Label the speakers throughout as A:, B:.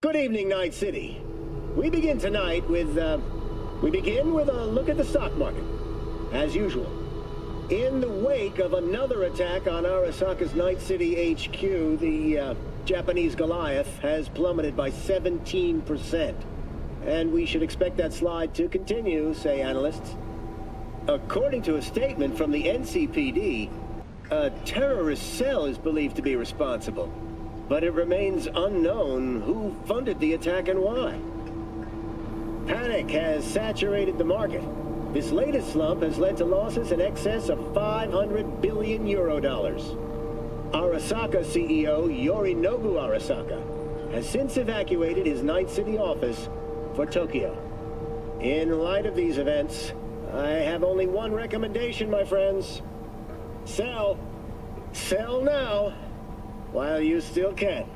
A: Good evening, Night City. We begin tonight with, a look at the stock market, as usual. In the wake of another attack on Arasaka's Night City HQ, the Japanese Goliath has plummeted by 17%. And we should expect that slide to continue, say analysts. According to a statement from the NCPD, a terrorist cell is believed to be responsible. But it remains unknown who funded the attack and why. Panic has saturated the market. This latest slump has led to losses in excess of 500 billion euro dollars. Arasaka CEO Yorinobu Arasaka has since evacuated his Night City office for Tokyo. In light of these events, I have only one recommendation, my friends. Sell. Sell now, while you still can.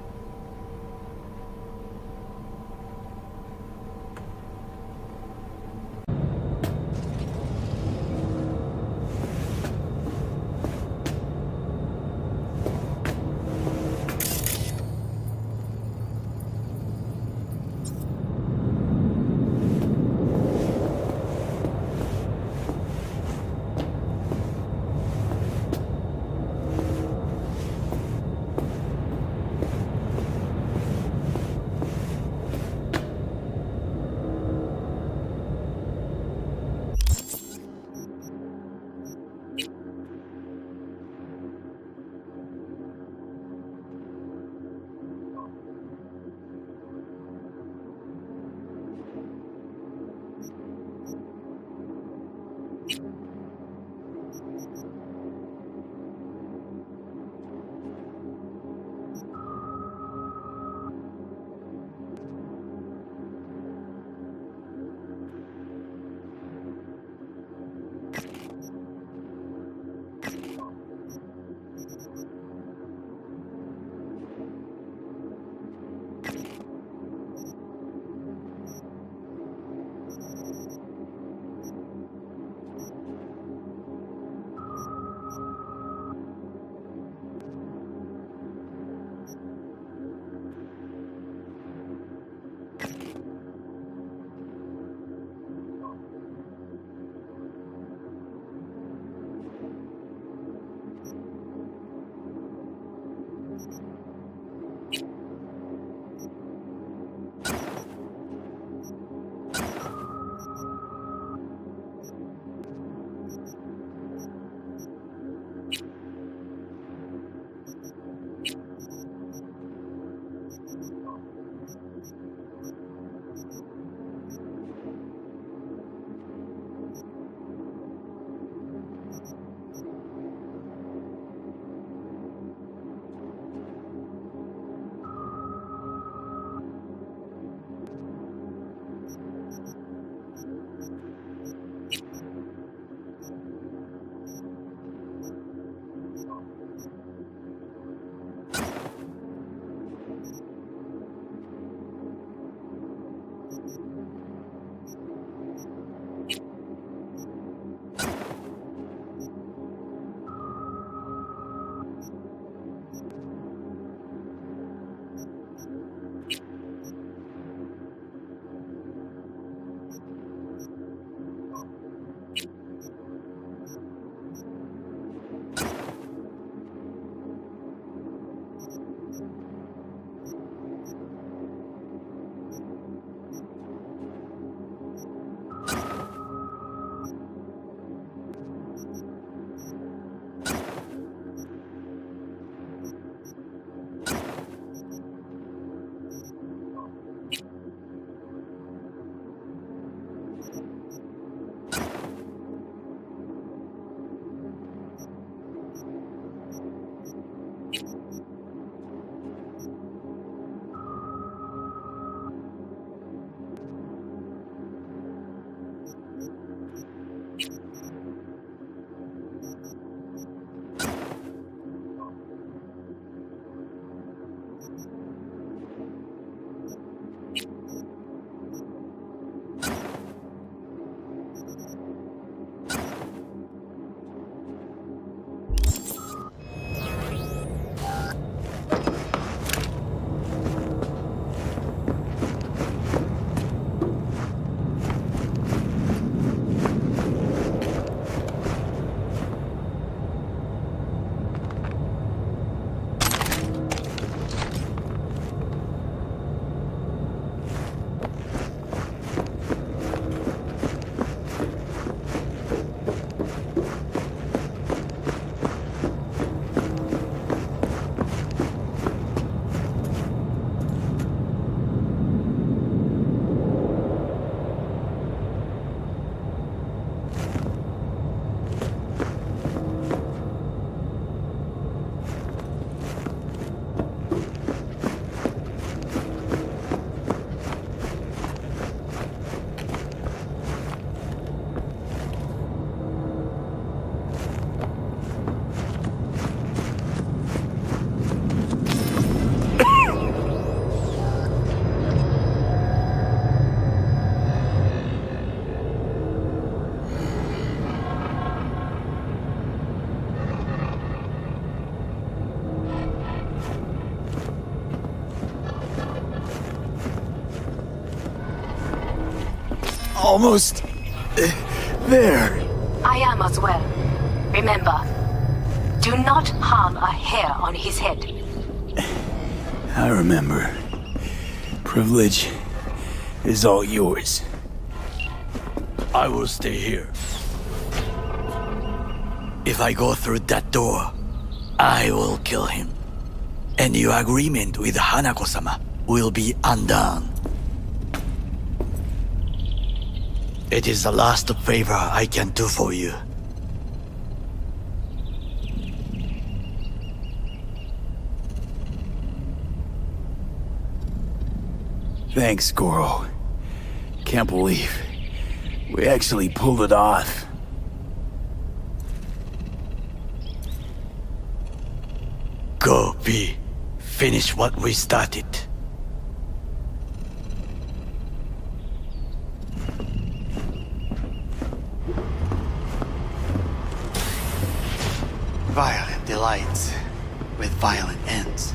B: almost... there.
C: I am as well. Remember, do not harm a hair on his head.
B: I remember. Privilege is all yours. I will stay here. If I go through that door, I will kill him. And your agreement with Hanako-sama will be undone. It is the last favor I can do for you. Thanks, Goro. Can't believe we actually pulled it off. Go, V. Finish what we started.
D: Violent delights with violent ends.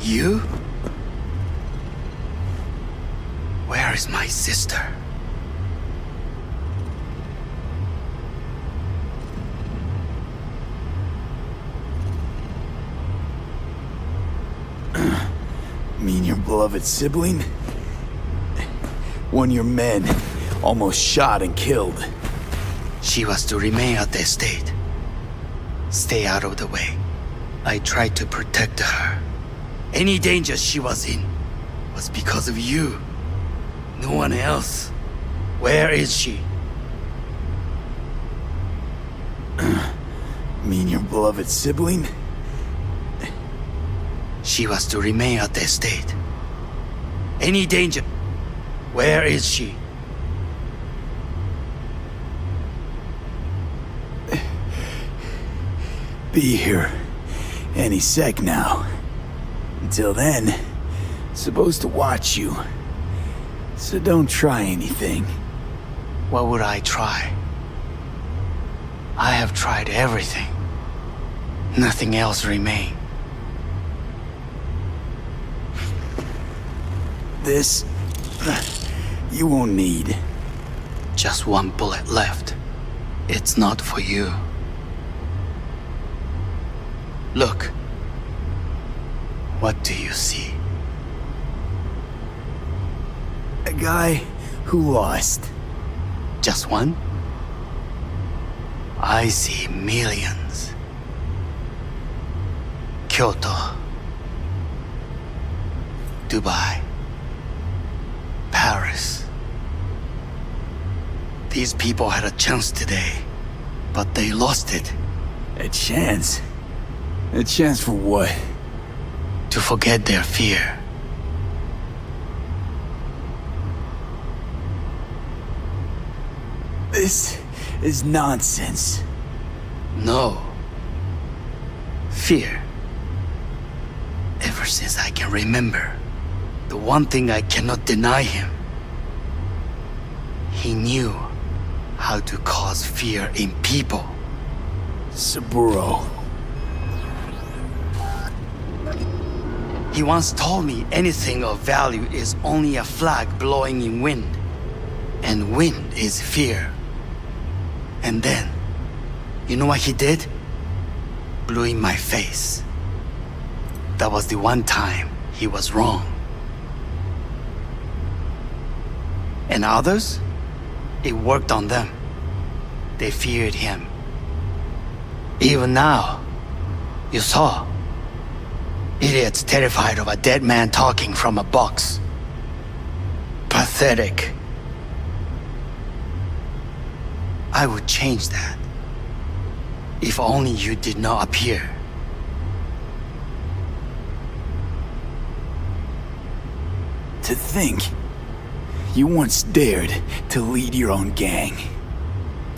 D: You? Where is my sister?
B: Mean your beloved sibling? One of your men almost shot and killed.
D: She was to remain at the estate. Stay out of the way. I tried to protect her. Any danger she was in was because of you. No one else. Where is she?
B: Mean your beloved sibling?
D: She was to remain at the estate. Any danger? Where is she?
B: Be here any sec now. Until then, supposed to watch you. So don't try anything.
D: What would I try? I have tried everything. Nothing else remains.
B: This... you won't need.
D: Just one bullet left. It's not for you. Look. What do you see?
B: A guy who lost.
D: Just one? I see millions. Kyoto. Dubai. Paris. These people had a chance today, but they lost it.
B: A chance? A chance for what?
D: To forget their fear.
B: This is nonsense.
D: No. Fear. Ever since I can remember, the one thing I cannot deny him. He knew how to cause fear in people.
B: Saburo.
D: He once told me anything of value is only a flag blowing in wind. And wind is fear. And then, you know what he did? Blew in my face. That was the one time he was wrong. And others? It worked on them. They feared him. Even now, you saw. Idiots terrified of a dead man talking from a box. Pathetic. I would change that. If only you did not appear.
B: To think, you once dared to lead your own gang.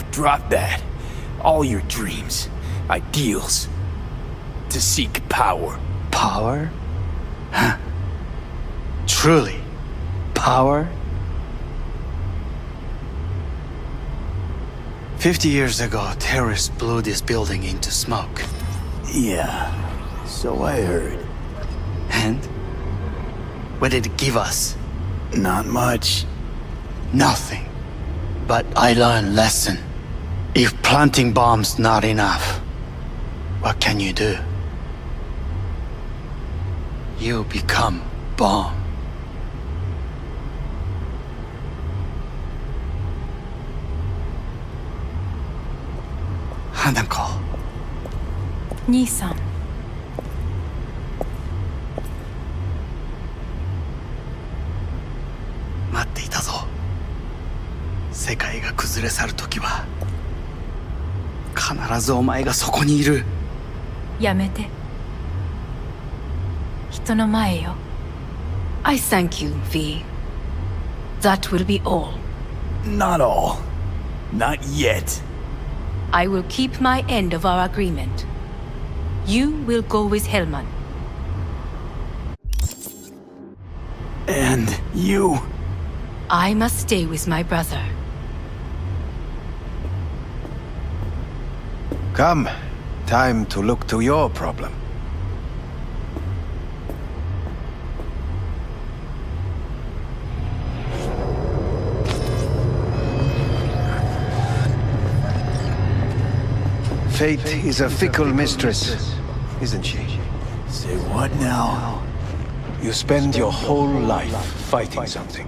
B: Drop that. All your dreams, ideals, to seek power.
D: Power? Huh. Truly, power? 50 years ago, terrorists blew this building into smoke.
B: Yeah, so I heard.
D: And what did it give us?
B: Not much.
D: Nothing. But I learned lesson. If planting bombs not enough, what can you do? You become bomb. Hanako.
E: 兄さん。
D: 待っていたぞ。世界が崩れ去る時は必ずお前がそこにいる。
E: やめて。人の前よ。I thank you, V. That will be all.
B: Not all. Not yet.
E: I will keep my end of our agreement. You will go with Hellman.
B: And you?
E: I must stay with my brother.
F: Come. Time to look to your problem. Fate is a fickle mistress, isn't she?
B: Say what now?
F: You spend your whole life fighting something,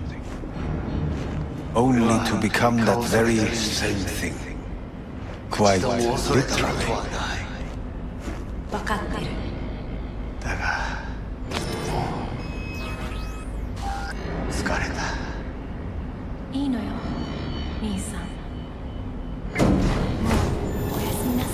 F: only to become that very same thing. Quite literally.
E: 分かってる。
D: だが疲れた。
E: いいのよ、兄さん。おやすみなさい。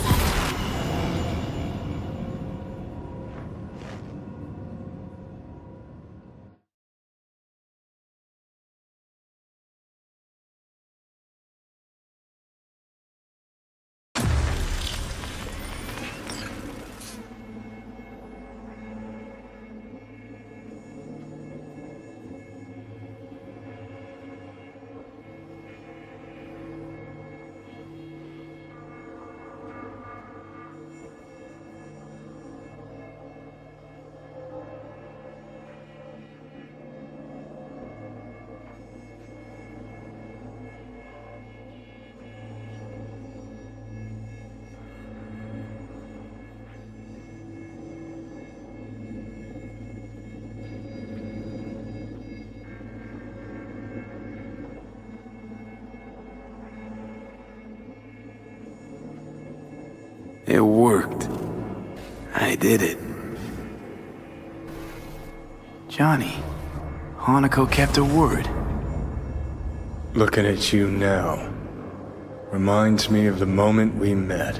B: It worked. I did it. Johnny, Hanako kept her word.
G: Looking at you now reminds me of the moment we met.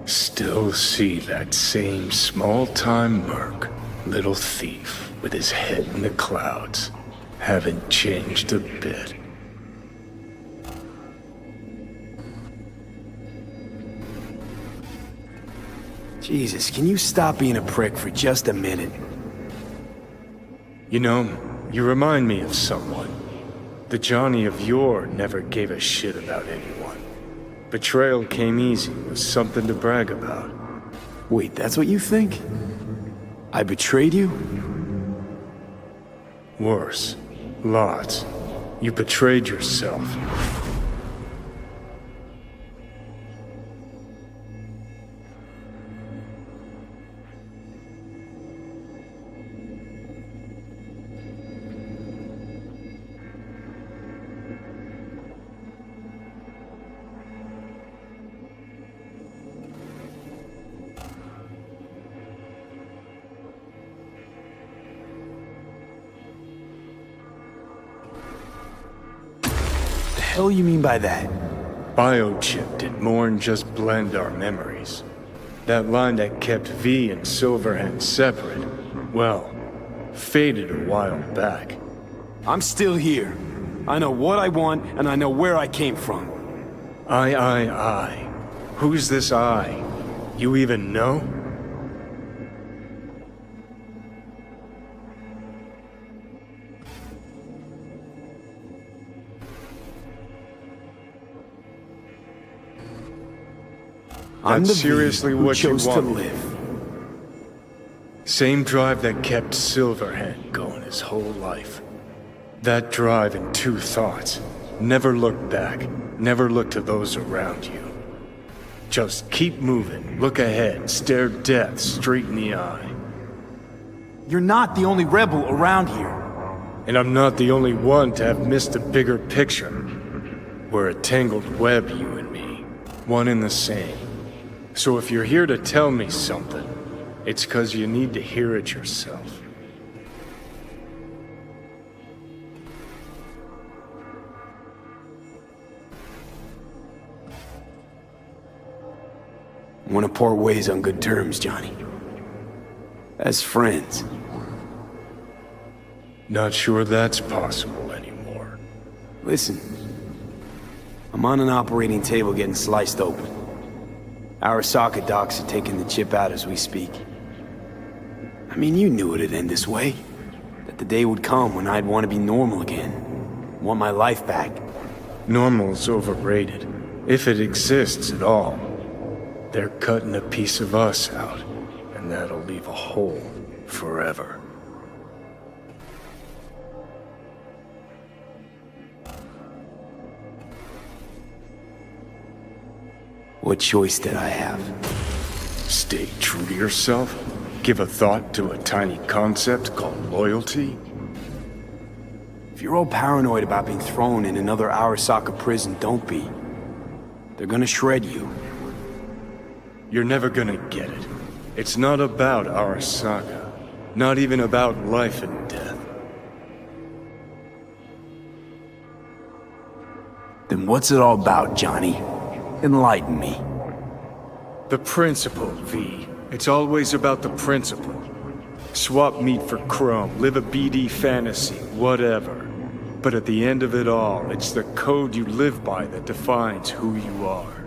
G: Still see that same small-time merc, little thief with his head in the clouds. Haven't changed a bit.
B: Jesus, can you stop being a prick for just a minute?
G: You know, you remind me of someone. The Johnny of yore never gave a shit about anyone. Betrayal came easy, was something to brag about.
B: Wait, that's what you think? I betrayed you?
G: Worse. Lots. You betrayed yourself.
B: The hell you mean by that?
G: Biochip did more than just blend our memories. That line that kept V and Silverhand separate, well, faded a while back.
B: I'm still here. I know what I want, and I know where I came from.
G: I. Who's this I? You even know?
B: I'm
G: That's
B: the
G: seriously
B: V who
G: what you
B: chose to
G: want.
B: live.
G: Same drive that kept Silverhand going his whole life. That drive and two thoughts. Never look back. Never look to those around you. Just keep moving, look ahead, stare death straight in the eye.
B: You're not the only rebel around here.
G: And I'm not the only one to have missed the bigger picture. We're a tangled web, you and me. One and the same. So if you're here to tell me something, it's 'cause you need to hear it yourself.
B: I want to part ways on good terms, Johnny. As friends.
G: Not sure that's possible anymore.
B: Listen. I'm on an operating table getting sliced open. Arasaka docs are taking the chip out as we speak. I mean, you knew it'd end this way. That the day would come when I'd want to be normal again. Want my life back.
G: Normal's overrated. If it exists at all. They're cutting a piece of us out, and that'll leave a hole forever.
B: What choice did I have?
G: Stay true to yourself? Give a thought to a tiny concept called loyalty?
B: If you're all paranoid about being thrown in another Arasaka prison, don't be. They're gonna shred you.
G: You're never gonna get it. It's not about Arasaka. Not even about life and death.
B: Then what's it all about, Johnny? Enlighten me.
G: The principle, V. It's always about the principle. Swap meat for chrome, live a BD fantasy, whatever. But at the end of it all, it's the code you live by that defines who you are.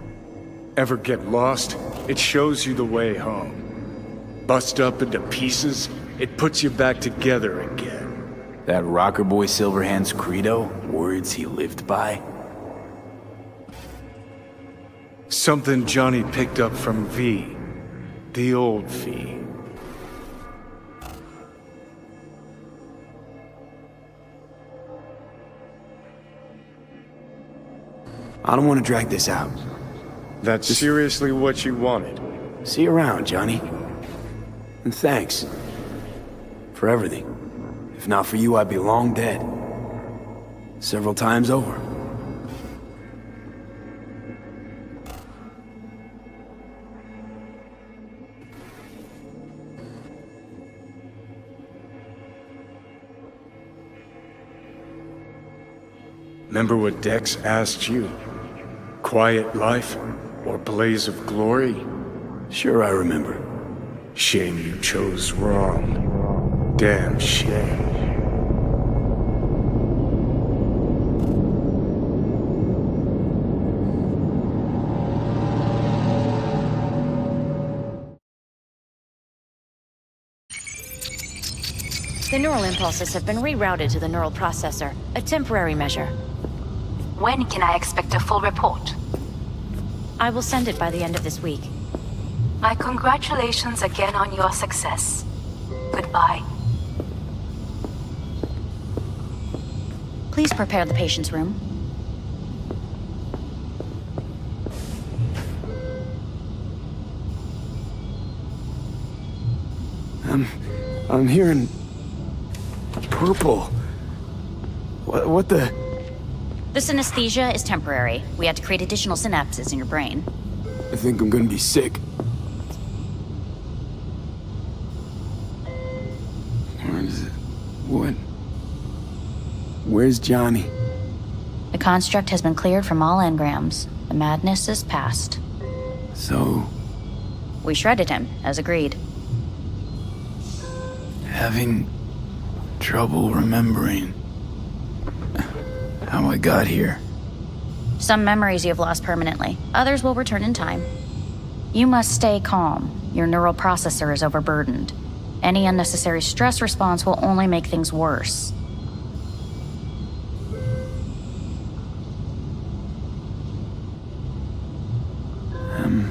G: Ever get lost? It shows you the way home. Bust up into pieces, it puts you back together again.
B: That rocker boy Silverhand's credo? Words he lived by?
G: Something Johnny picked up from V. The old V.
B: I don't want to drag this out.
G: That's seriously what you wanted?
B: See you around, Johnny. And thanks. For everything. If not for you, I'd be long dead. Several times over.
G: Remember what Dex asked you? Quiet life or blaze of glory?
B: Sure I remember.
G: Shame you chose wrong. Damn shame.
H: The neural impulses have been rerouted to the neural processor, a temporary measure.
C: When can I expect a full report?
H: I will send it by the end of this week.
C: My congratulations again on your success. Goodbye.
H: Please prepare the patient's room.
B: I'm hearing... purple. What the...
H: The synesthesia is temporary. We had to create additional synapses in your brain.
B: I think I'm gonna be sick. Where is it? What? Where's Johnny?
H: The construct has been cleared from all engrams. The madness is past.
B: So...
H: We shredded him, as agreed.
B: having trouble remembering how I got here.
H: Some memories you have lost permanently. Others will return in time. You must stay calm. Your neural processor is overburdened. Any unnecessary stress response will only make things worse.
B: Am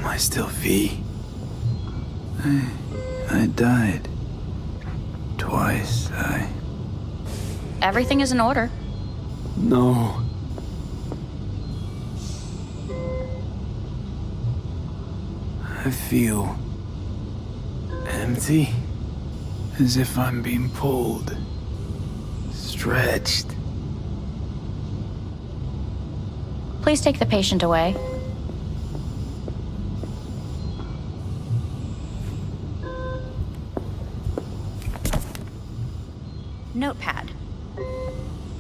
B: I still V? I died. Twice,
H: Everything is in order.
B: No. I feel empty, as if I'm being pulled, stretched.
H: Please take the patient away. Notepad.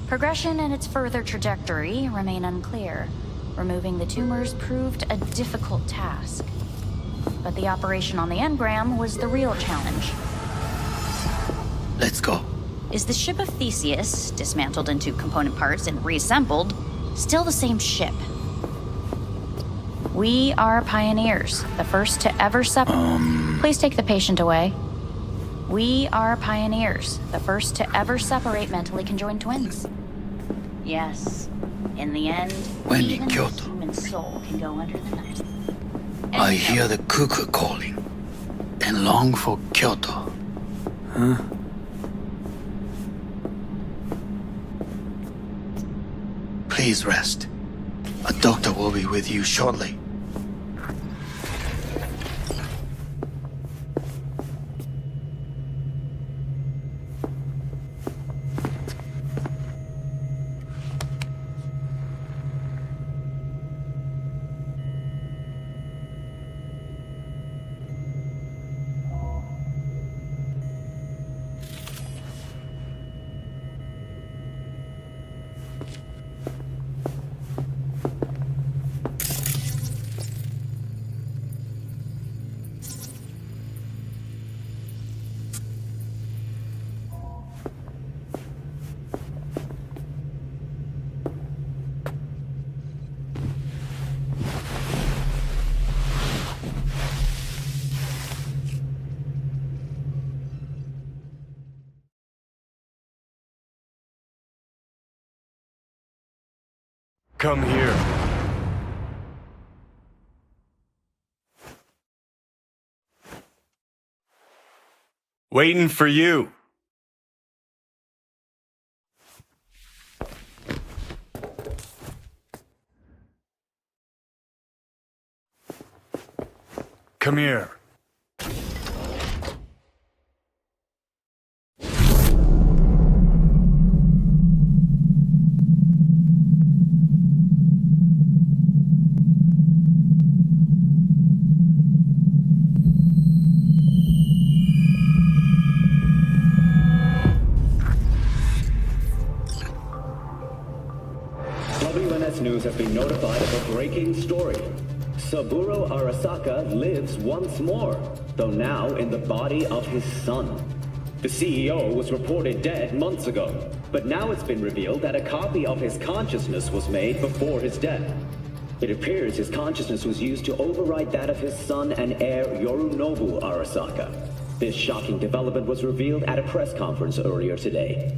H: Progression and its further trajectory remain unclear. Removing the tumors proved a difficult task. But the operation on the engram was the real challenge.
D: Let's go.
H: Is the ship of Theseus, dismantled into component parts and reassembled, still the same ship? We are pioneers, the first to ever Please take the patient away. We are pioneers, the first to ever separate mentally conjoined twins. Yes, in the end,
D: When in
H: even the
D: Kyoto,
H: human soul can go under the knife.
D: I hear the cuckoo calling and long for Kyoto.
B: Huh?
D: Please rest. A doctor will be with you shortly.
G: Come here. Waiting for you. Come here.
A: WNS News has been notified of a breaking story. Saburo Arasaka lives once more, though now in the body of his son. The CEO was reported dead months ago, but now it's been revealed that a copy of his consciousness was made before his death. It appears his consciousness was used to override that of his son and heir Yorinobu Arasaka. This shocking development was revealed at a press conference earlier today.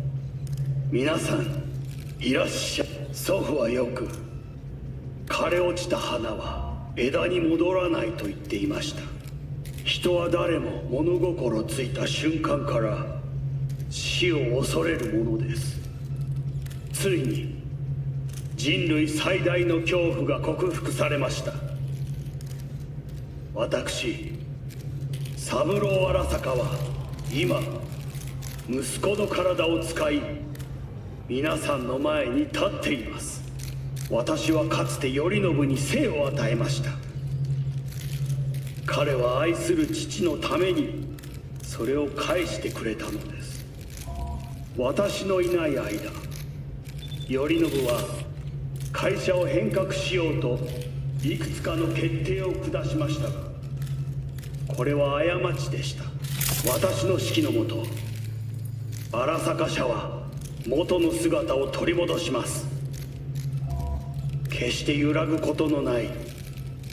I: 皆さん、いらっしゃい。祖父はよく、枯れ落ちた花は枝に戻らないと言っていました。人は誰も物心ついた瞬間から死を恐れるものです。ついに人類最大の恐怖が克服されました。私、三郎荒坂は今、息子の体を使い、皆さんの前に立っています。私はかつて頼信に生を与えました。彼は愛する父のためにそれを返してくれたのです。私のいない間、頼信は会社を変革しようといくつかの決定を下しましたが、これは過ちでした。私の指揮のもと、荒坂社は元の姿を取り戻します。決して揺らぐことのない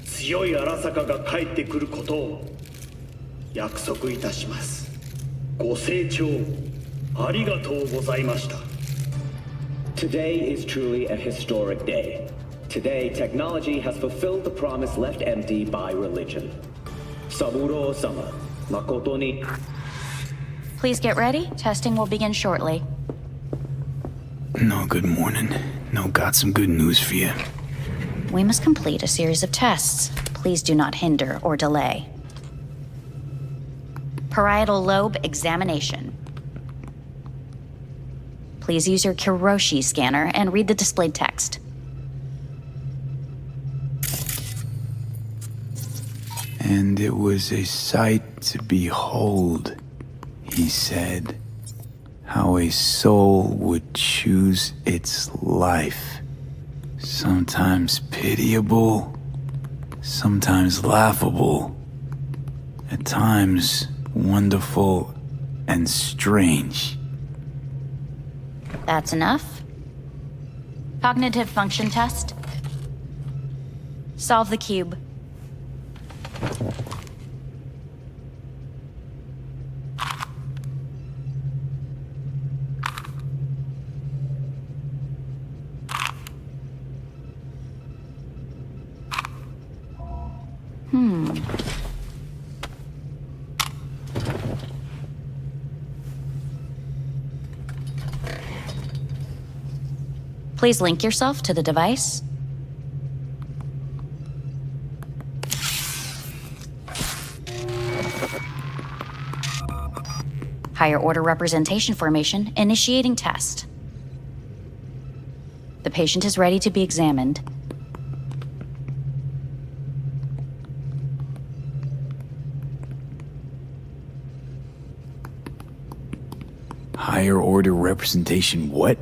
I: 強い荒坂が帰ってくることを約束いたします。ご清聴ありがとうございました。
A: Today is truly a historic day. Today, technology has fulfilled the promise left empty by religion. Saburo-sama, makoto ni.
H: Please get ready. Testing will begin shortly.
B: No, good morning. No, got some good news for you.
H: We must complete a series of tests. Please do not hinder or delay. Parietal lobe examination. Please use your Kiroshi scanner and read the displayed text.
B: And it was a sight to behold, he said, how a soul would choose its life. Sometimes pitiable, sometimes laughable, at times wonderful and strange.
H: That's enough. Cognitive function test. Solve the cube. Please link yourself to the device. Higher order representation formation, initiating test. The patient is ready to be examined.
B: Higher order representation what?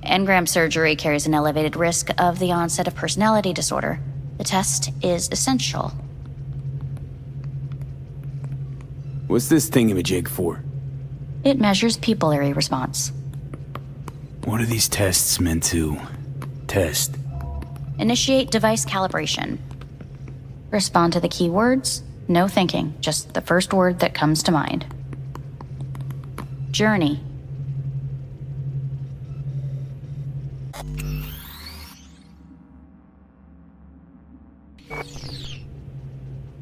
H: Engram surgery carries an elevated risk of the onset of personality disorder. The test is essential.
B: What's this thingamajig for?
H: It measures pupillary response.
B: What are these tests meant to test?
H: Initiate device calibration. Respond to the keywords. No thinking, just the first word that comes to mind. Journey.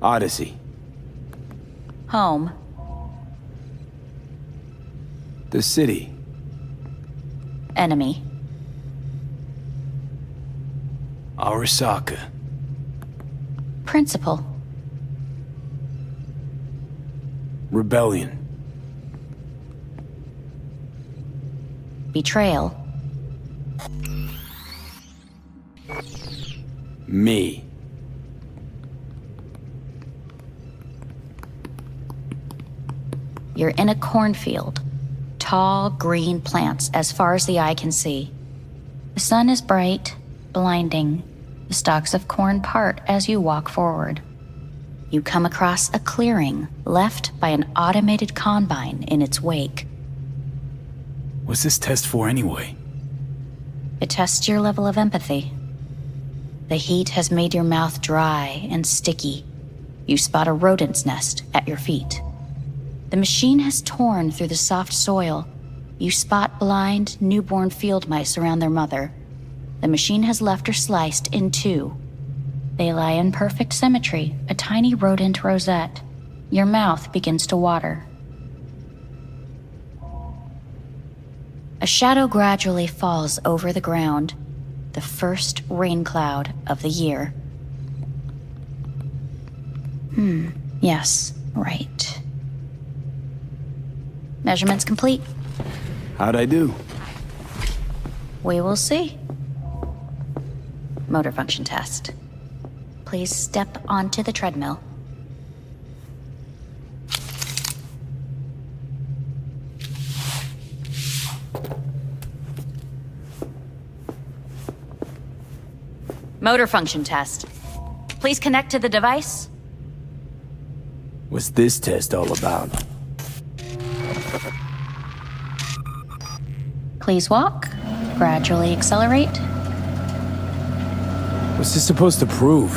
B: Odyssey.
H: Home.
B: The city.
H: Enemy.
B: Arasaka.
H: Principal.
B: Rebellion.
H: Betrayal.
B: Me.
H: You're in a cornfield. Tall, green plants as far as the eye can see. The sun is bright, blinding. The stalks of corn part as you walk forward. You come across a clearing left by an automated combine in its wake.
B: What's this test for anyway?
H: It tests your level of empathy. The heat has made your mouth dry and sticky. You spot a rodent's nest at your feet. The machine has torn through the soft soil. You spot blind, newborn field mice around their mother. The machine has left her sliced in two. They lie in perfect symmetry, a tiny rodent rosette. Your mouth begins to water. A shadow gradually falls over the ground, the first rain cloud of the year. Yes, right. Measurements complete.
B: How'd I do?
H: We will see. Motor function test. Please step onto the treadmill. Motor function test. Please connect to the device.
B: What's this test all about?
H: Please walk. Gradually accelerate.
B: What's this supposed to prove?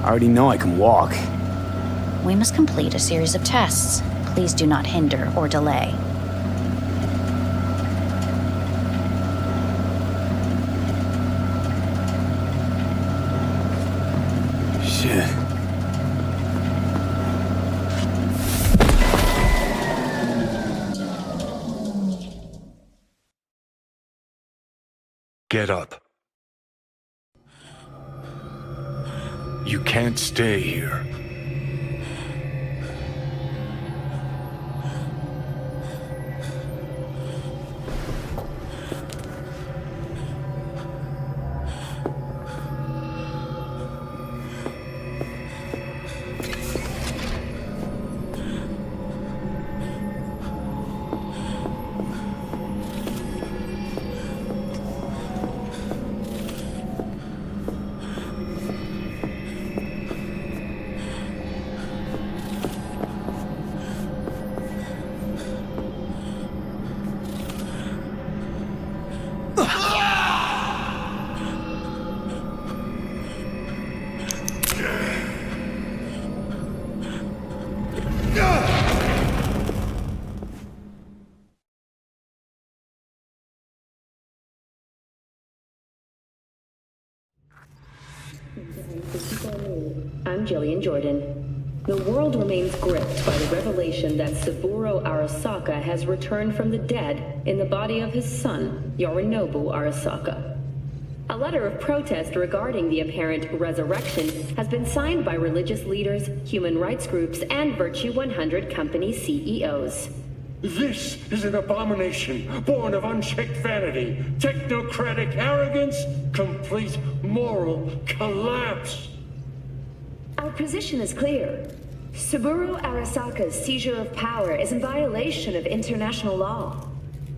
B: I already know I can walk.
H: We must complete a series of tests. Please do not hinder or delay.
B: Shit.
G: Get up. You can't stay here.
J: I'm Jillian Jordan. The world remains gripped by the revelation that Saburo Arasaka has returned from the dead in the body of his son, Yorinobu Arasaka. A letter of protest regarding the apparent resurrection has been signed by religious leaders, human rights groups, and Virtue 100 company CEOs.
K: This is an abomination born of unchecked vanity, technocratic arrogance, complete moral collapse.
J: Our position is clear. Saburo Arasaka's seizure of power is in violation of international law.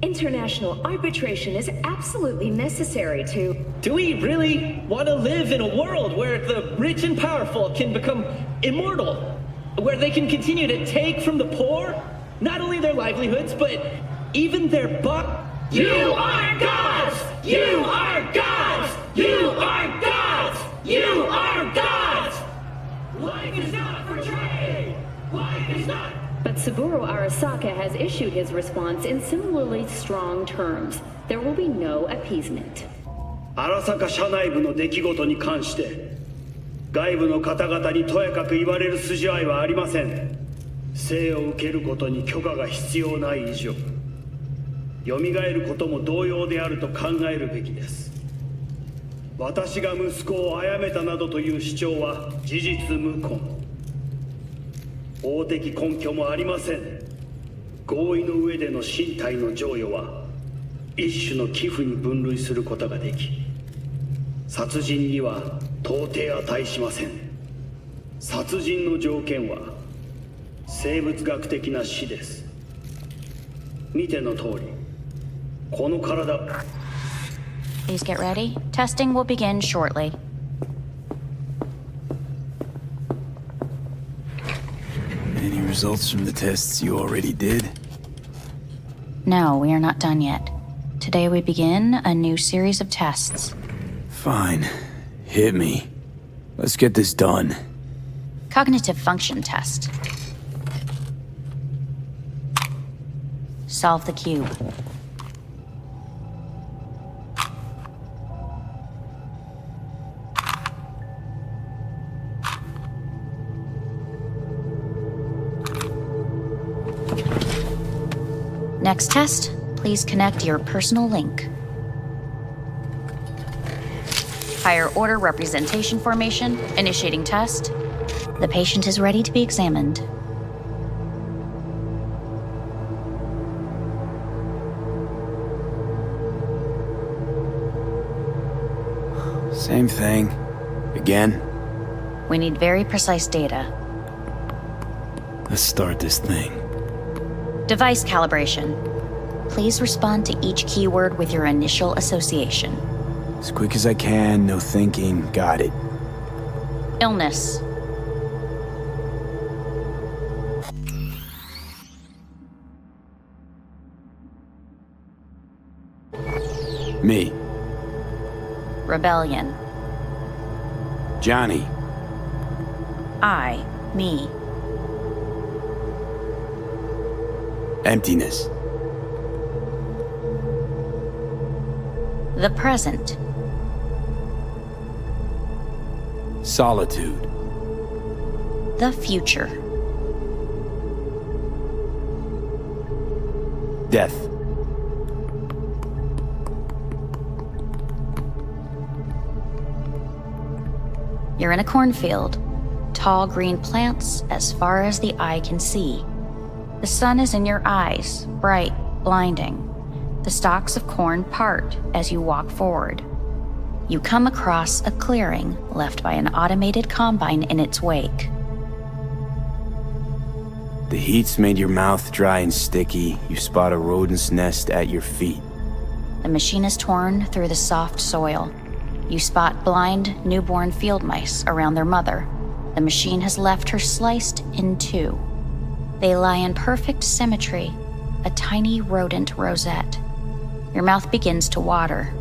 J: International arbitration is absolutely necessary to...
L: Do we really want to live in a world where the rich and powerful can become immortal? Where they can continue to take from the poor? Not only their livelihoods, but even their
I: You are gods! You are gods! You are gods! You are gods! Life is not for trade! Life is not...
J: But Saburo Arasaka has issued his response in similarly strong terms. There will be no appeasement.
I: 荒坂社内部の出来事に関して外部の方々にとやかく言われる筋合いはありません。生を受けることに許可が必要ない以上蘇ることも同様であると考えるべきです。私が息子を殺めたなどという主張は事実無根。法的根拠もありません。合意の上での身体の贈与は一種の寄付に分類することができ、殺人には到底値しません。殺人の条件は生物学的な死です。見ての通り、この体。
H: Please get ready. Testing will begin shortly.
B: Any results from the tests you already did?
H: No, we are not done yet. Today we begin a new series of tests.
B: Fine. Hit me. Let's get this done.
H: Cognitive function test. Solve the cube. Next test, please connect your personal link. Higher order representation formation, initiating test. The patient is ready to be examined.
B: Same thing. Again?
H: We need very precise data.
B: Let's start this thing.
H: Device calibration. Please respond to each keyword with your initial association.
B: As quick as I can, no thinking. Got it.
H: Illness.
B: Me.
H: Rebellion.
B: Johnny.
H: I. Me.
B: Emptiness.
H: The present.
B: Solitude.
H: The future.
B: Death.
H: You're in a cornfield. Tall green plants as far as the eye can see. The sun is in your eyes, bright, blinding. The stalks of corn part as you walk forward. You come across a clearing left by an automated combine in its wake.
B: The heat's made your mouth dry and sticky. You spot a rodent's nest at your feet.
H: The machine is torn through the soft soil. You spot blind, newborn field mice around their mother. The machine has left her sliced in two. They lie in perfect symmetry, a tiny rodent rosette. Your mouth begins to water.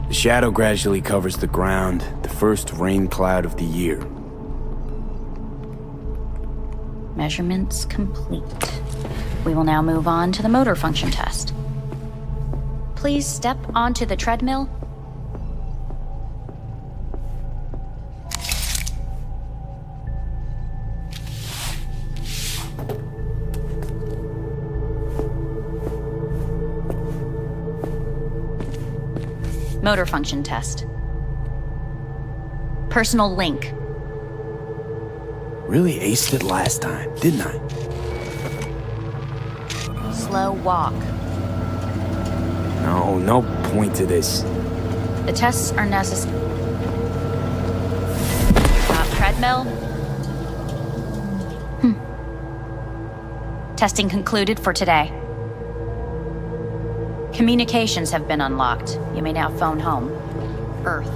B: The shadow gradually covers the ground, the first rain cloud of the year.
H: Measurements complete. We will now move on to the motor function test. Please step onto the treadmill. Motor function test. Personal link.
B: Really aced it last time, didn't I?
H: Slow walk.
B: No point to this.
H: The tests are necessary. Treadmill. Testing concluded for today. Communications have been unlocked. You may now phone home. Earth.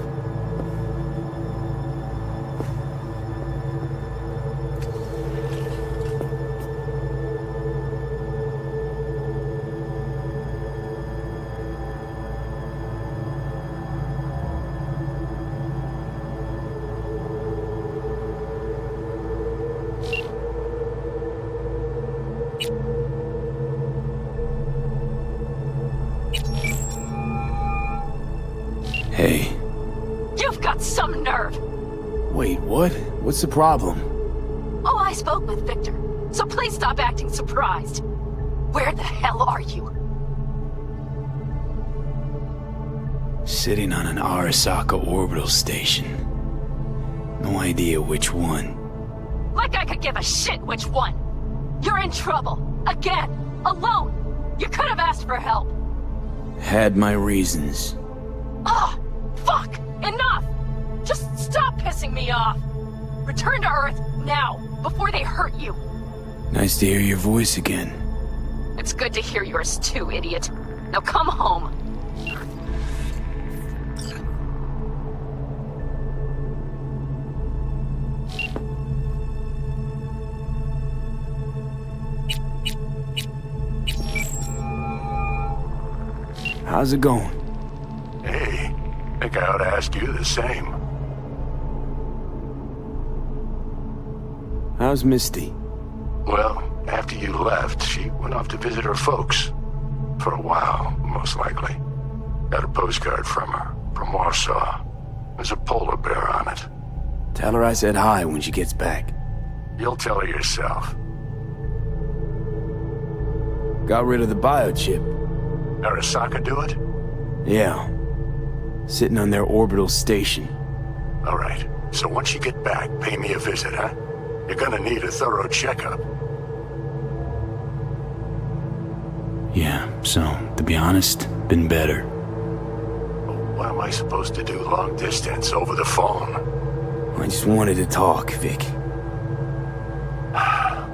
B: Hey.
C: You've got some nerve!
B: Wait, what? What's the problem?
C: Oh, I spoke with Victor, so please stop acting surprised. Where the hell are you?
B: Sitting on an Arasaka orbital station. No idea which one.
C: Like I could give a shit which one! You're in trouble! Again! Alone! You could have asked for help!
B: Had my reasons.
C: Ugh! Fuck! Enough! Just stop pissing me off! Return to Earth, now, before they hurt you!
B: Nice to hear your voice again.
C: It's good to hear yours too, idiot. Now come home.
B: How's it going?
M: Hey, I think I ought to ask you the same.
B: How's Misty?
M: Well, after you left, she went off to visit her folks. For a while, most likely. Got a postcard from her, from Warsaw. There's a polar bear on it.
B: Tell her I said hi when she gets back.
M: You'll tell her yourself.
B: Got rid of the biochip.
M: Arasaka do it?
B: Yeah. Sitting on their orbital station.
M: All right. So once you get back, pay me a visit, huh? You're gonna need a thorough checkup.
B: Yeah, so, to be honest, been better.
M: What am I supposed to do long distance over the phone?
B: I just wanted to talk, Vic.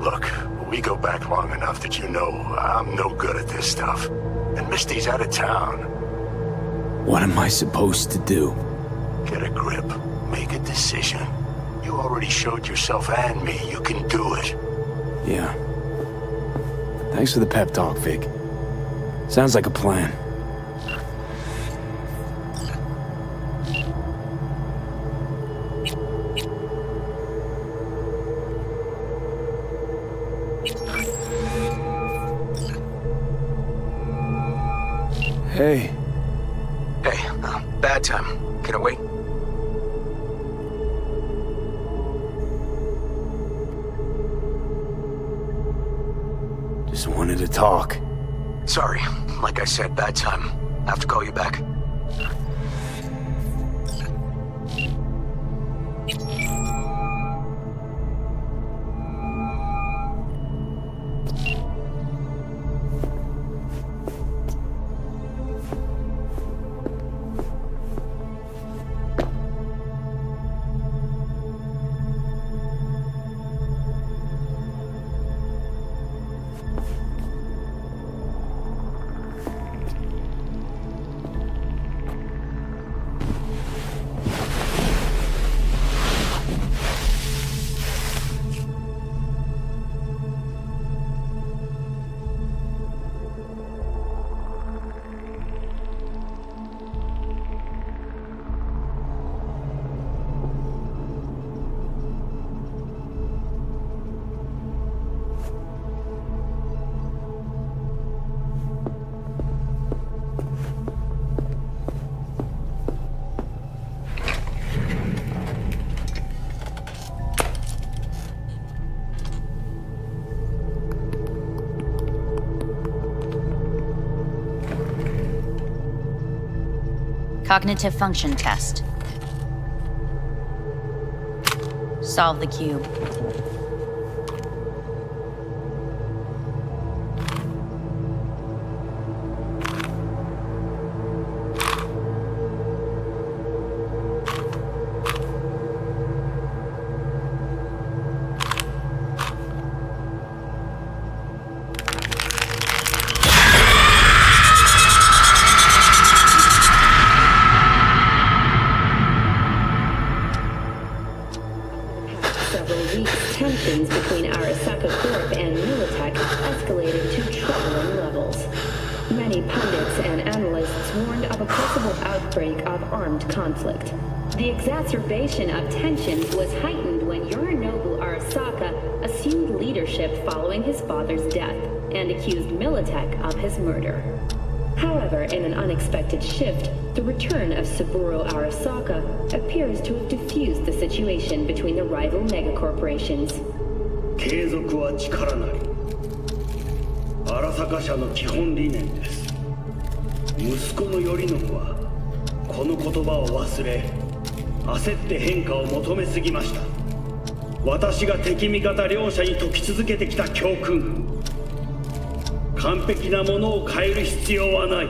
M: Look, we go back long enough that you know I'm no good at this stuff. And Misty's out of town.
B: What am I supposed to do?
M: Get a grip. Make a decision. You already showed yourself and me you can do it.
B: Yeah. Thanks for the pep talk, Vic. Sounds like a plan. Hey.
N: Hey, bad time. Can I wait?
B: Just wanted to talk.
N: Sorry. Like I said, bad time. I have to call you back.
H: Cognitive function test. Solve the cube.
J: Tensions between Arasaka Corp and Militech escalated to troubling levels. Many pundits and analysts warned of a possible outbreak of armed conflict. The exacerbation of tensions was heightened when Yorinobu Arasaka assumed leadership following his father's death and accused Militech of his murder. However, in an unexpected shift, the return of Saburo Arasaka appears to have diffused the situation between the rival megacorporations.
I: 継続は力なり。荒坂社の基本理念です。息子の頼信はこの言葉を忘れ、焦って変化を求めすぎました。私が敵味方両者に説き続けてきた教訓。完璧なものを変える必要はない。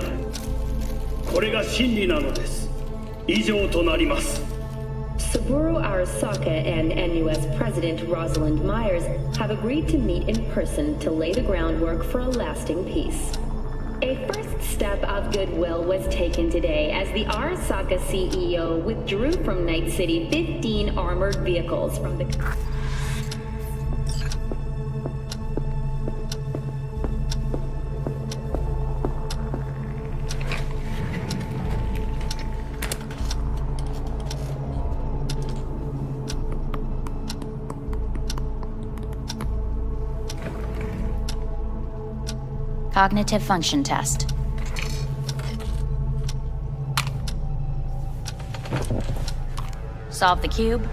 I: これが真理なのです。以上となります。
J: Saburo Arasaka and NUS President Rosalind Myers have agreed to meet in person to lay the groundwork for a lasting peace. A first step of goodwill was taken today as the Arasaka CEO withdrew from Night City 15 armored vehicles from the...
H: Cognitive function test. Solve the cube.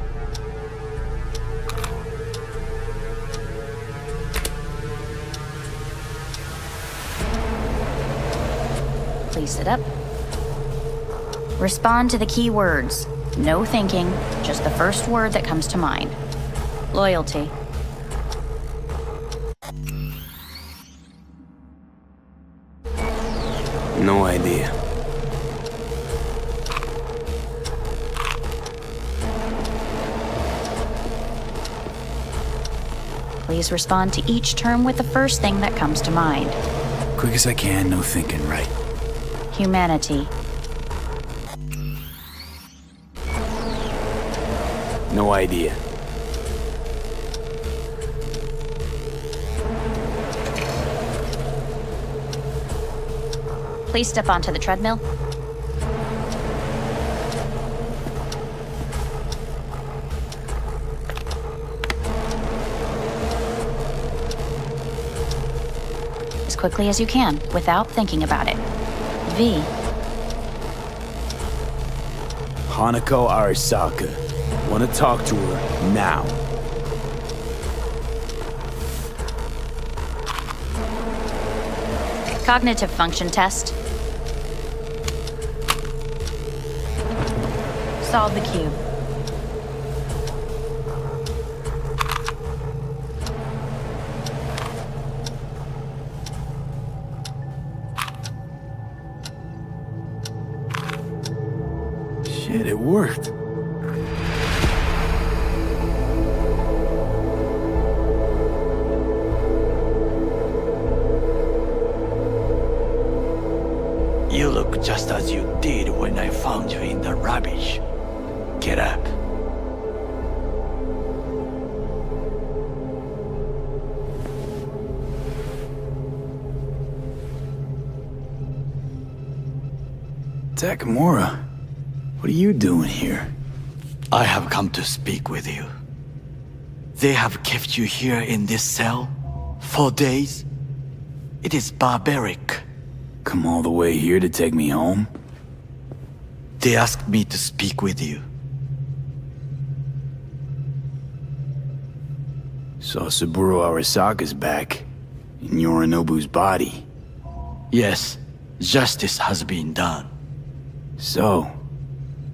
H: Please sit up. Respond to the key words. No thinking, just the first word that comes to mind. Loyalty.
B: No idea.
H: Please respond to each term with the first thing that comes to mind.
B: Quick as I can, no thinking, right?
H: Humanity.
B: No idea.
H: Please step onto the treadmill. As quickly as you can, without thinking about it. V.
B: Hanako Arasaka. Want to talk to her now.
H: Cognitive function test. Solve the cube.
B: Shit, it worked.
D: You look just as you did when I found you in the rubbish. Get up.
B: Takamura, what are you doing here?
D: I have come to speak with you. They have kept you here in this cell for days. It is barbaric.
B: Come all the way here to take me home?
D: They asked me to speak with you.
B: So Saburo Arasaka's back, in Yorinobu's body.
D: Yes, justice has been done.
B: So,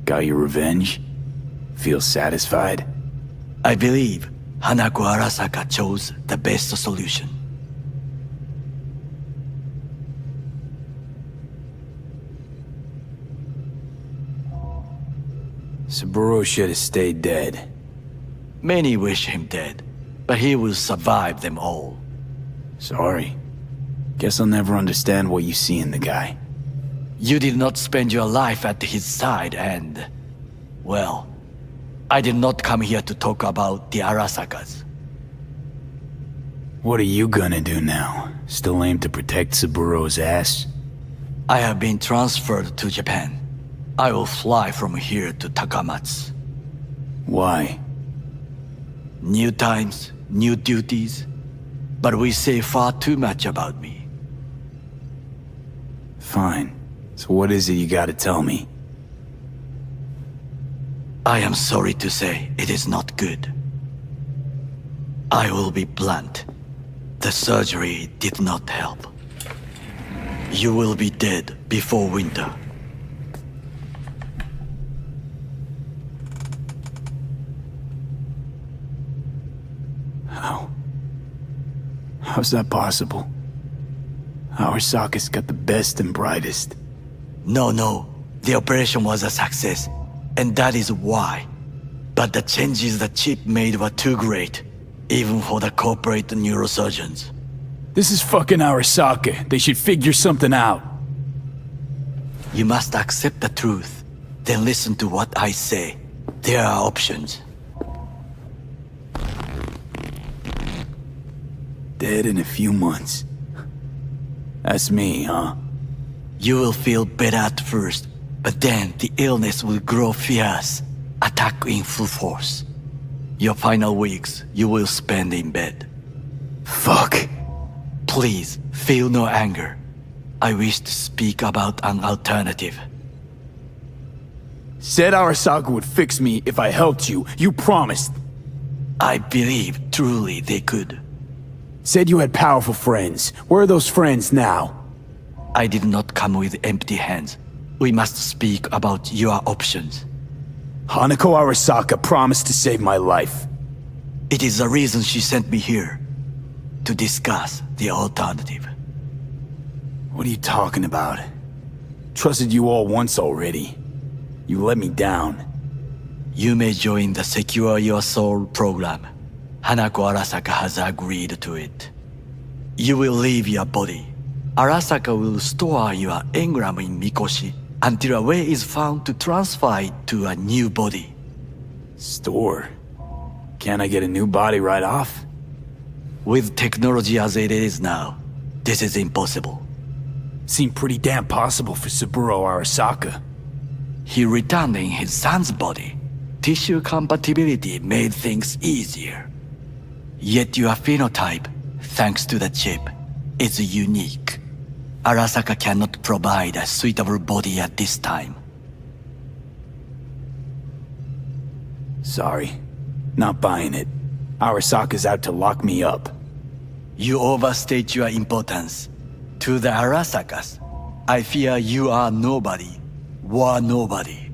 B: Got your revenge? Feel satisfied?
D: I believe Hanako Arasaka chose the best solution.
B: Saburo should have stayed dead.
D: Many wish him dead, but he will survive them all.
B: Sorry. Guess I'll never understand what you see in the guy.
D: You did not spend your life at his side and... well, I did not come here to talk about the Arasakas.
B: What are you gonna do now? Still aim to protect Saburo's ass?
D: I have been transferred to Japan. I will fly from here to Takamatsu.
B: Why?
D: New times, new duties. But we say far too much about me.
B: Fine. So what is it you gotta tell me?
D: I am sorry to say it is not good. I will be blunt. The surgery did not help. You will be dead before winter.
B: How's that possible? Arasaka's got the best and brightest.
D: No. The operation was a success, and that is why. But the changes the chip made were too great, even for the corporate neurosurgeons.
B: This is fucking Arasaka. They should figure something out.
D: You must accept the truth, then listen to what I say. There are options.
B: Dead in a few months. That's me, huh?
D: You will feel better at first, but then the illness will grow fierce, attack in full force. Your final weeks you will spend in bed.
B: Fuck.
D: Please, feel no anger. I wish to speak about an alternative.
B: Said Arasaka would fix me if I helped you. You promised.
D: I believe truly they could.
B: Said you had powerful friends. Where are those friends now?
D: I did not come with empty hands. We must speak about your options.
B: Hanako Arasaka promised to save my life.
D: It is the reason she sent me here. To discuss the alternative.
B: What are you talking about? Trusted you all once already. You let me down.
D: You may join the Secure Your Soul program. Hanako Arasaka has agreed to it. You will leave your body. Arasaka will store your engram in Mikoshi until a way is found to transfer it to a new body.
B: Store? Can't I get a new body right off?
D: With technology as it is now, this is impossible.
B: Seemed pretty damn possible for Saburo Arasaka.
D: He returned in his son's body. Tissue compatibility made things easier. Yet your phenotype, thanks to the chip, is unique. Arasaka cannot provide a suitable body at this time.
B: Sorry. Not buying it. Arasaka's out to lock me up.
D: You overstate your importance. To the Arasakas, I fear you are nobody. Were nobody.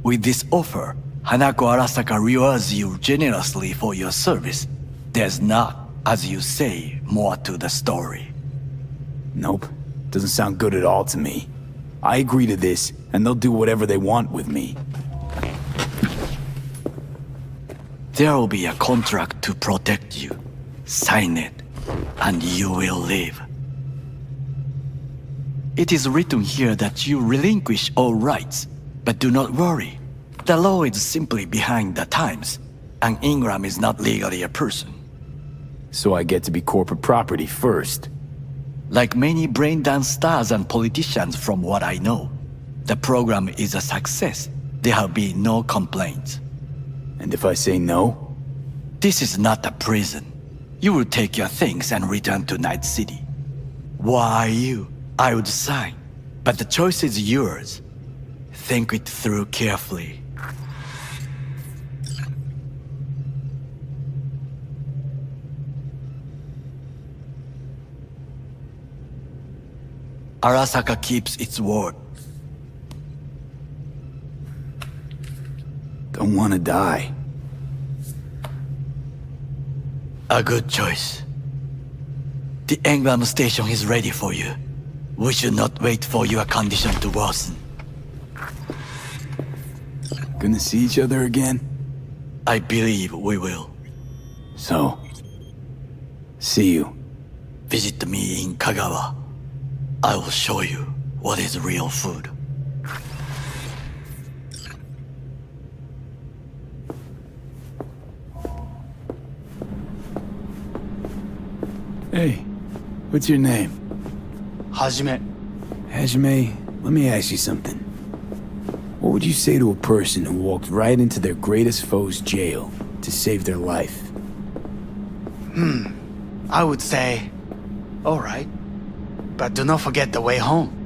D: With this offer, Hanako Arasaka rewards you generously for your service. There's not, as you say, more to the story.
B: Nope. Doesn't sound good at all to me. I agree to this, and they'll do whatever they want with me.
D: There will be a contract to protect you. Sign it, and you will live. It is written here that you relinquish all rights, but do not worry. The law is simply behind the times. An engram is not legally a person.
B: So I get to be corporate property first.
D: Like many brain-dance stars and politicians from what I know, the program is a success. There have been no complaints.
B: And if I say no?
D: This is not a prison. You will take your things and return to Night City. Why you? I would sign, but the choice is yours. Think it through carefully. Arasaka keeps its word.
B: Don't want to die.
D: A good choice. The England station is ready for you. We should not wait for your condition to worsen.
B: Gonna see each other again?
D: I believe we will.
B: So, see you.
D: Visit me in Kagawa. I will show you what is real food.
B: Hey, what's your name?
D: Hajime.
B: Hajime, let me ask you something. What would you say to a person who walked right into their greatest foe's jail to save their life?
D: I would say, alright, but do not forget the way home.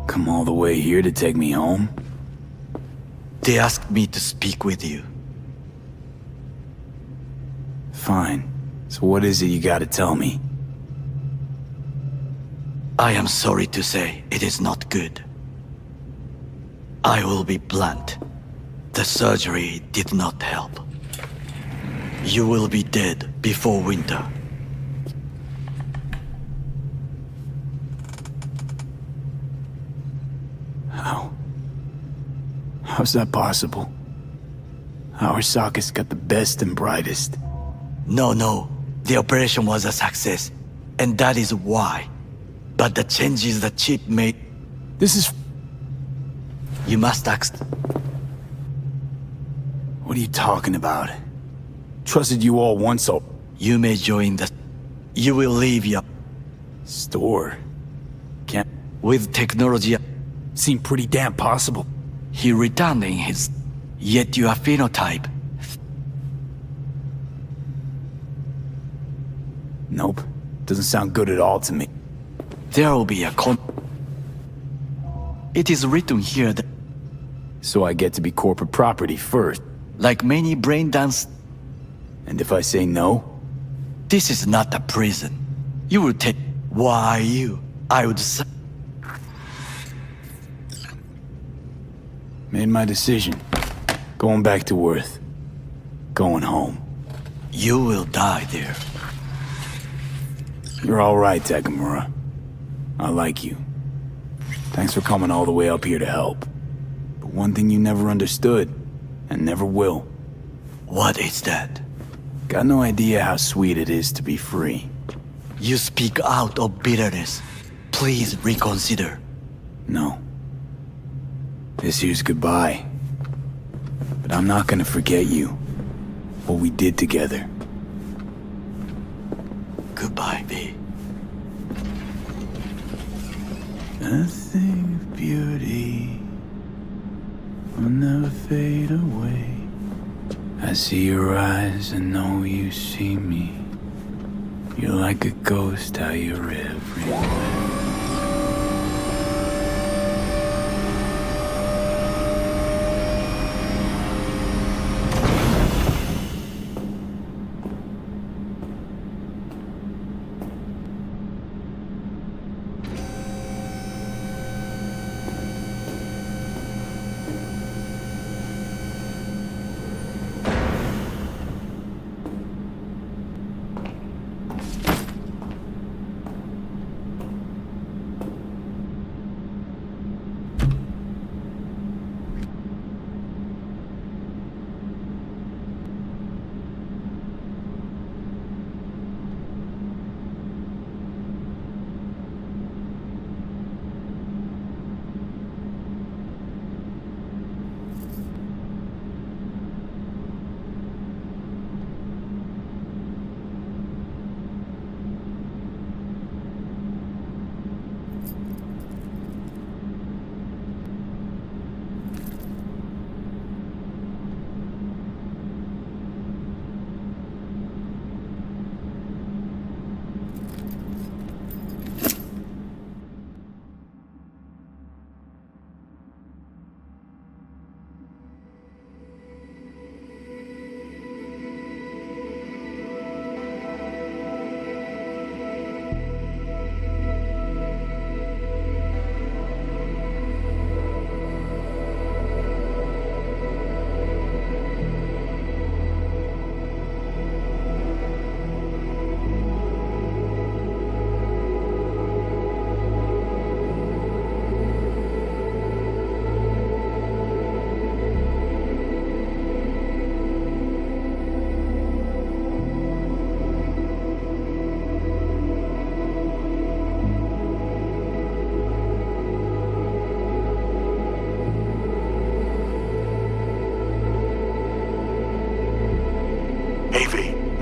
B: Come all the way here to take me home?
D: They asked me to speak with you.
B: Fine. So what is it you gotta tell me?
D: I am sorry to say it is not good. I will be blunt. The surgery did not help. You will be dead before winter.
B: How? How's that possible? Arasaka's got the best and brightest.
D: No. The operation was a success. And that is why. But the changes the chip made...
B: This is...
D: You must ask...
B: What are you talking about? Trusted you all once, so...
D: You may join the... You will leave your...
B: Store? Can't...
D: With technology...
B: Seemed pretty damn possible.
D: He returned in his... Yet your phenotype...
B: Nope. Doesn't sound good at all to me.
D: There will be a It is written here that...
B: So I get to be corporate property first.
D: Like many brain dance...
B: And if I say no?
D: This is not a prison. You will take... Why you? I would say...
B: Made my decision. Going back to Earth. Going home.
D: You will die there.
B: You're all right, Takamura. I like you. Thanks for coming all the way up here to help. But one thing you never understood, and never will.
D: What is that?
B: Got no idea how sweet it is to be free.
D: You speak out of bitterness. Please reconsider.
B: No. This here's goodbye. But I'm not gonna forget you. What we did together.
D: Goodbye, V.
B: Nothing of beauty will never fade away. I see your eyes and know you see me. You're like a ghost, how you're everywhere.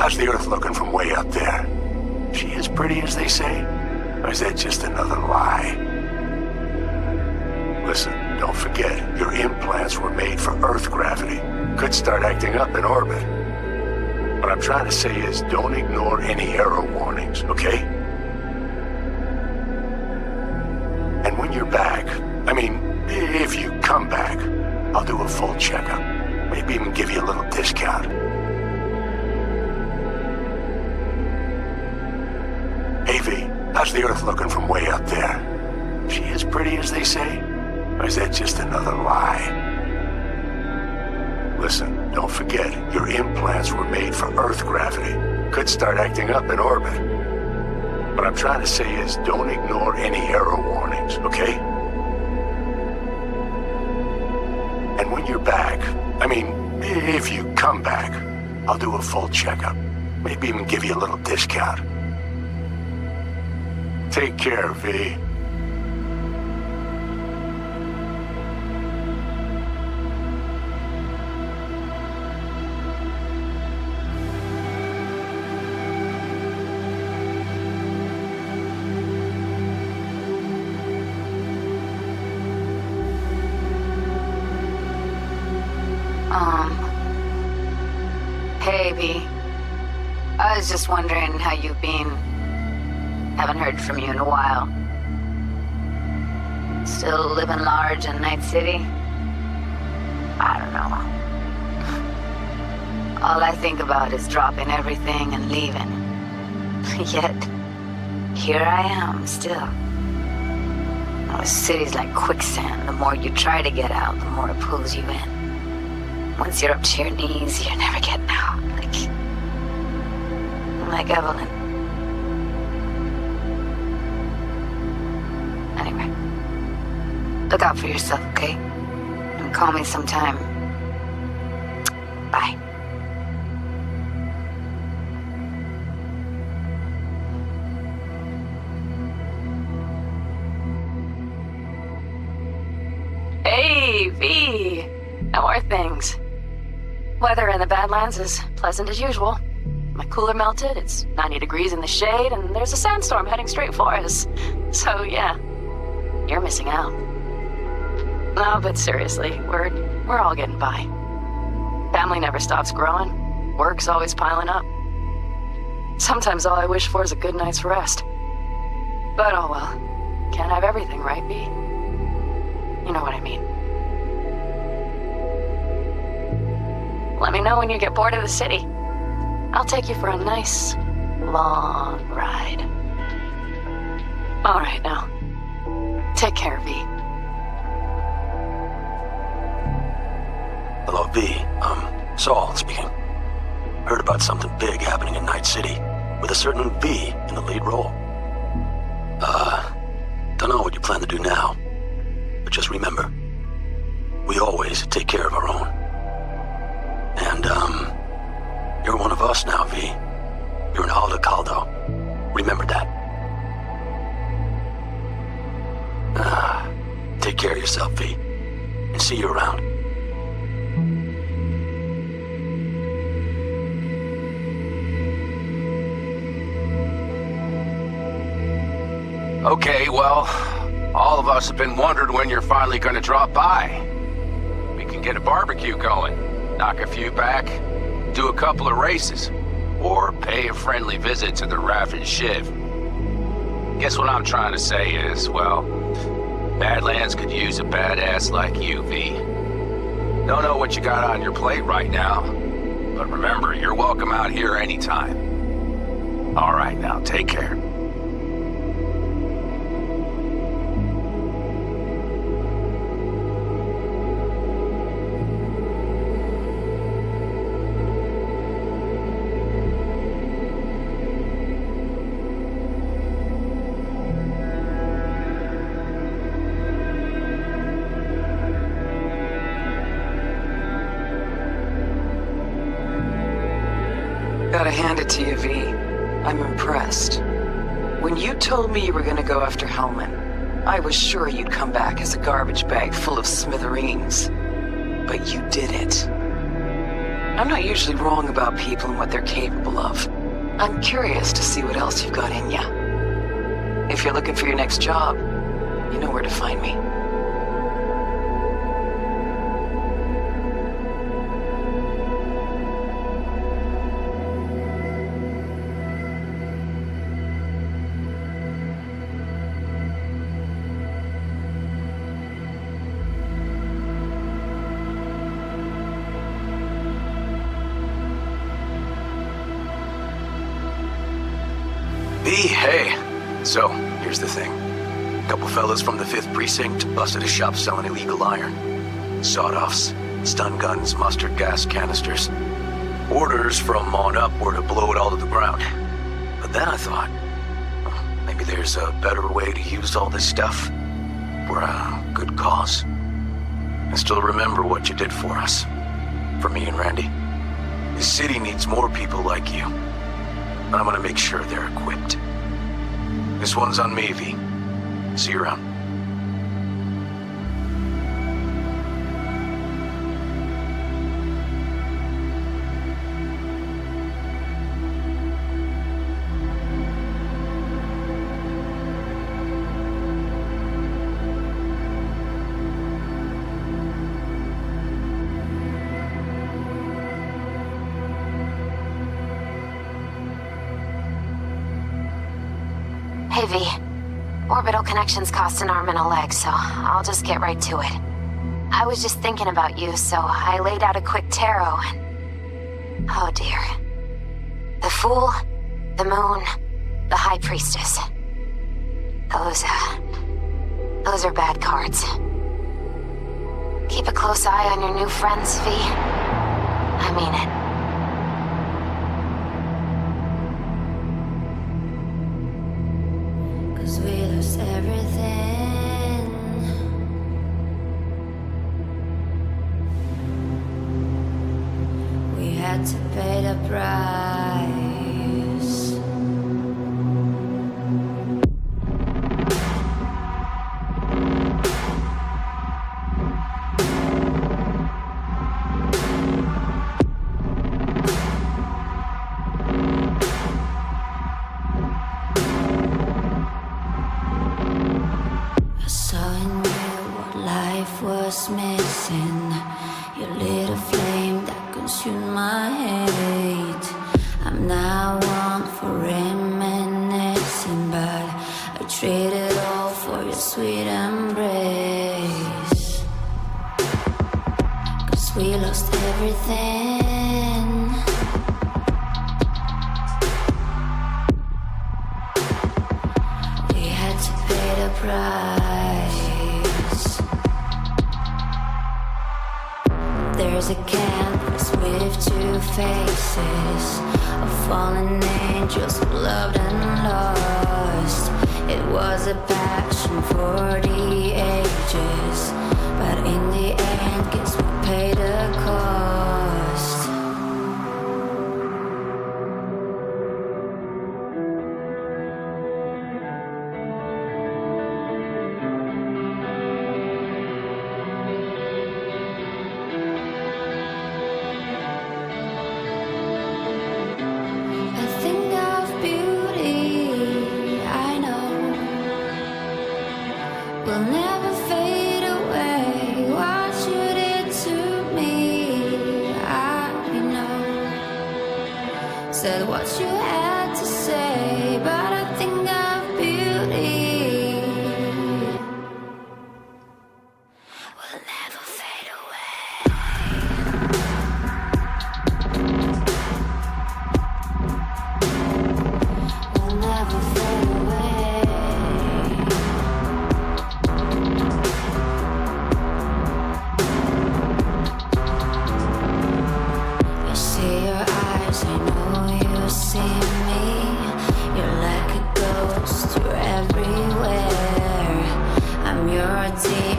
M: How's the Earth looking from way up there? She as pretty as they say? Or is that just another lie? Listen, don't forget, your implants were made for Earth gravity. Could start acting up in orbit. What I'm trying to say is, don't ignore any error warnings, okay? And when you're back, I mean, if you come back, I'll do a full checkup. Maybe even give you a little discount. Hey V, how's the Earth looking from way up there? She as pretty as they say? Or is that just another lie? Listen, don't forget, your implants were made for Earth gravity. Could start acting up in orbit. What I'm trying to say is, don't ignore any error warnings, okay? And when you're back, I mean, if you come back, I'll do a full checkup. Maybe even give you a little discount. Take care, V.
O: Hey, V. I was just wondering how you've been. Haven't heard from you in a while. Still living large in Night City? I don't know. All I think about is dropping everything and leaving. Yet, here I am, still. Oh, the city's like quicksand. The more you try to get out, the more it pulls you in. Once you're up to your knees, you're never getting out. Like Evelyn. Anyway, look out for yourself, okay? And call me sometime. Bye.
H: Hey,
C: V. How are things? Weather in the Badlands is pleasant as usual. My cooler melted, it's 90 degrees in the shade, and there's a sandstorm heading straight for us. So yeah, you're missing out. No, but seriously, we're all getting by. Family never stops growing. Work's always piling up. Sometimes all I wish for is a good night's rest. But oh well. Can't have everything, right, B? You know what I mean. Let me know when you get bored of the city. I'll take you for a nice, long ride. All right, now. Take care, V.
P: Hello, V. Saul speaking. Heard about something big happening in Night City, with a certain V in the lead role. Don't know what you plan to do now, but just remember, we always take care of our own. And, you're one of us now, V. You're an Alda Caldo. Remember that. Take care of yourself, V, and see you around.
B: Okay, well, all of us have been wondering when you're finally gonna drop by. We can get a barbecue going, knock a few back, do a couple of races, or pay a friendly visit to the Raffin Shiv. Guess what I'm trying to say is, well, Badlands could use a badass like you, V. Don't know what you got on your plate right now, but remember, you're welcome out here anytime. All right, now, take care.
Q: Gotta hand it to you, V. I'm impressed. When you told me you were gonna go after Hellman, I was sure you'd come back as a garbage bag full of smithereens. But you did it. I'm not usually wrong about people and what they're capable of. I'm curious to see what else you've got in ya. If you're looking for your next job, you know where to find me.
P: Hey, so, here's the thing. A couple fellas from the 5th Precinct busted a shop selling illegal iron. Sawed-offs, stun guns, mustard gas canisters. Orders from on up were to blow it all to the ground. But then I thought, maybe there's a better way to use all this stuff for a good cause. I still remember what you did for us. For me and Randy. This city needs more people like you. And I'm gonna make sure they're equipped. This one's on me, V. See you around.
O: Hey, V. Orbital connections cost an arm and a leg, so I'll just get right to it. I was just thinking about you, so I laid out a quick tarot and... oh dear. The Fool, the Moon, the High Priestess. Those are bad cards. Keep a close eye on your new friends, V. I mean it.
R: 'Cause we lost everything. We had to pay the price. was missing. You lit a flame that consumed my hate. I'm now one for reminiscing, but I traded all for your sweet embrace. 'Cause we lost everything. We had to pay the price. There's a canvas with two faces of fallen angels who loved and lost. It was a passion for the ages, but in the end, guess we paid the cost. Will never fade away. What you did to me, I know. Said what you had to say, but I think of beauty will never fade away. Will never fade away. See me, you're like a ghost, you're everywhere. I'm your demon.